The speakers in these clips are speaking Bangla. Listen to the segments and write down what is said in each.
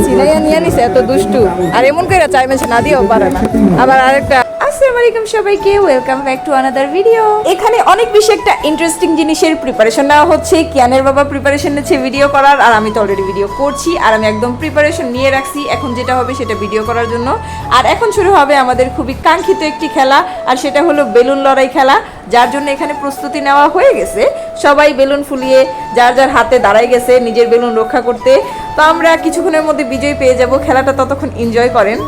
সিলাইয়া নিয়ে নিছে এত দুষ্টু আর এমন করে চাই মেশে না দিয়েও পারে না আবার আরেকটা আসসালামু আলাইকুম সবাইকে welcome back to another video এখানে অনেক বেশি একটা ইন্টারেস্টিং জিনিসের প্রিপারেশন নেওয়া হচ্ছে কিয়ানের বাবা প্রিপারেশন নিচ্ছে ভিডিও করার আর আমি তো অলরেডি ভিডিও করছি আর আমি একদম প্রিপারেশন নিয়ে রাখছি এখন যেটা হবে সেটা ভিডিও করার জন্য আর এখন শুরু হবে আমাদের খুবই কাঙ্ক্ষিত একটি খেলা আর সেটা হলো বেলুন লড়াই খেলা যার জন্য এখানে প্রস্তুতি নেওয়া হয়ে গেছে সবাই বেলুন ফুলিয়ে যার যার হাতে দাঁড়ায় গেছে নিজের বেলুন রক্ষা করতে তো আমরা কিছুক্ষণের মধ্যে বিজয় পেয়ে যাব খেলাটা ততক্ষণ এনজয় করেন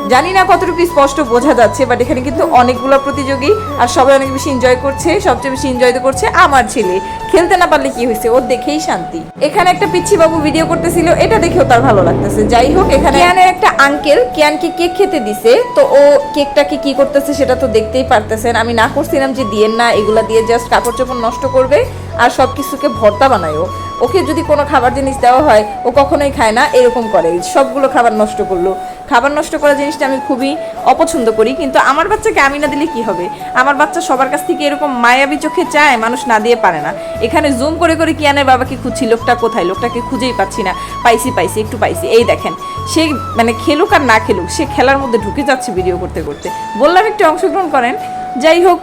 জানি না কতটুকু স্পষ্ট বোঝা যাচ্ছে বাট এখানে কিন্তু অনেকগুলো প্রতিযোগী আর সবাই অনেক বেশি এনজয় করছে সবচেয়ে বেশি এনজয় করছে আমার ছেলে খেলতে না পারলে কি হয়েছে ওর দেখেই শান্তি এখানে একটা পিচ্ছি বাবু ভিডিও করতেছিল এটা দেখেও তার ভালো লাগতেছে যাই হোক এখানে কিয়ানের একটা আঙ্কেল কিয়ানকে কেক খেতে দিছে তো ও কেকটাকে কি করতেছে সেটা তো দেখতেই পারতেছেন আমি না করছিলাম যে দিয়েন না এগুলা দিয়ে জাস্ট কাপড় চোপড় নষ্ট করবে আর সব কিছুকে ভর্তা বানায় ওকে যদি কোনো খাবার জিনিস দেওয়া হয় ও কখনোই খায় না এরকম করে সবগুলো খাবার নষ্ট করলো খাবার নষ্ট করা জিনিসটা আমি খুবই অপছন্দ করি কিন্তু আমার বাচ্চাকে আমি না দিলে কি হবে আমার বাচ্চা সবার কাছ থেকে এরকম মায়াবী চোখে চায় মানুষ না দিয়ে পারে না এখানে জুম করে করে কিয়ানের বাবাকে খুঁজছি লোকটা কোথায় লোকটাকে খুঁজেই পাচ্ছি না পাইছি একটু পাইছি এই দেখেন সে মানে খেলুক আর না খেলুক সে খেলার মধ্যে ঢুকে যাচ্ছে ভিডিও করতে করতে বললাম একটু অংশগ্রহণ করেন যাই হোক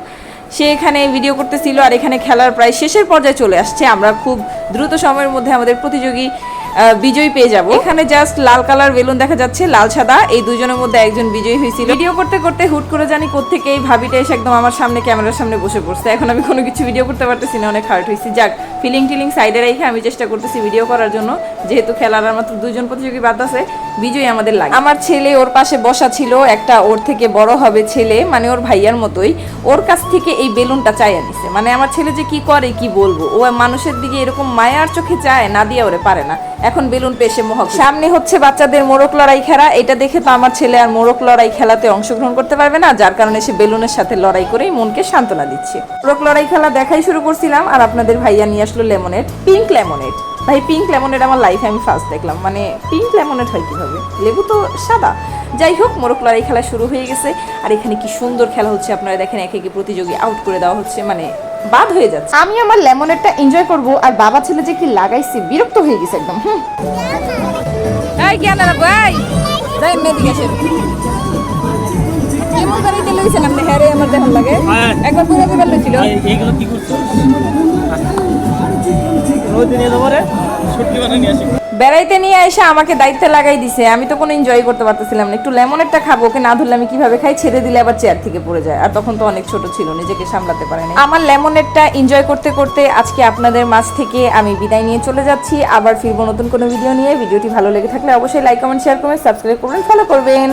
সে এখানে ভিডিও করতেছিল আর এখানে খেলার প্রায় শেষের পর্যায়ে চলে আসছে আমরা খুব দ্রুত সময়ের মধ্যে আমাদের প্রতিযোগী বিজয়ী পেয়ে যাব এখানে জাস্ট লাল কালার বেলুন দেখা যাচ্ছে লাল সাদা এই দুজনের মধ্যে একজন বিজয়ী হয়েছিল ভিডিও করতে করতে হুট করে জানি কোত্থেকে এই ভাবিটা এসে একদম আমার সামনে ক্যামেরার সামনে বসে পড়ছে এখন আমি কোনো কিছু ভিডিও করতে পারতেছি না অনেক হার্ট হয়েছি যাক ফিলিং সাইডে রেখে আমি চেষ্টা করতেছি ভিডিও করার জন্য যেহেতু খেলার আর মাত্র দুজন প্রতিযোগী বাদ আছে বিজয়ী আমাদের লাগে আমার ছেলে ওর পাশে বসা ছিল একটা ওর থেকে বড় হবে ছেলে মানে ওর ভাইয়ার মতোই ওর কাছ থেকে এই বেলুনটা চাই আনিছে মানে আমার ছেলে যে কি করে কি বলবো ও মানুষের দিকে এরকম মায়ার চোখে চায় না দিয়ে ওরে পারে না এখন বেলুন পেশে মোহক সামনে হচ্ছে বাচ্চাদের মোরক লড়াই খেলা এটা দেখে তো আমার ছেলে আর মোরক লড়াই খেলাতে অংশগ্রহণ করতে পারবে না যার কারণে সে বেলুনের সাথে লড়াই করেই মনকে সান্ত্বনা দিচ্ছে মোরক লড়াই খেলা দেখাই শুরু করছিলাম আর আপনাদের ভাইয়া নিয়ে আসলো লেমনেড পিঙ্ক লেমনেড ভাই পিঙ্ক লেমনেড আমার লাইফে আমি ফার্স্ট দেখলাম মানে পিঙ্ক লেমনেড হয় কিভাবে লেবু তো সাদা যাই হোক মোরক লড়াই খেলা শুরু হয়ে গেছে আর এখানে কি সুন্দর খেলা হচ্ছে আপনারা দেখেন এক একে প্রতিযোগী আউট করে দেওয়া হচ্ছে মানে বাদ হয়ে যাচ্ছে আমি আমার লেমনেডটা এনজয় করব আর বাবা ছেলে যে কি লাগাইছে বিরক্ত হয়ে গেছে একদম এই কেন না ভাই যাই মেদিকে এসে কেমন করে দিলে হইছে না হেরে আমার দেখার লাগে একবার পুরো দিবার ছিল এইগুলো কি করছো রোজ নিয়ে যাবো রে ছুটি বানাই নিয়ে আসি বেড়াইতে নিয়ে এসে আমাকে দায়িত্বে লাগাই দিছে আমি তো কোনো এনজয় করতে পারতেছিলাম না একটু লেমনেডটা খাবো ওকে না ধরলে আমি কিভাবে খাই ছেড়ে দিলে আবার চেয়ার থেকে পড়ে যায় আর তখন তো অনেক ছোট ছিল নিজেকে সামলাতে পারে না আমার লেমনেডটা এনজয় করতে করতে আজকে আপনাদের মাঝ থেকে আমি বিদায় নিয়ে চলে যাচ্ছি আবার ফিরবো নতুন কোনো ভিডিও নিয়ে ভিডিওটি ভালো লেগে থাকলে অবশ্যই লাইক কমেন্ট শেয়ার করবেন সাবস্ক্রাইব করবেন ফলো করবেন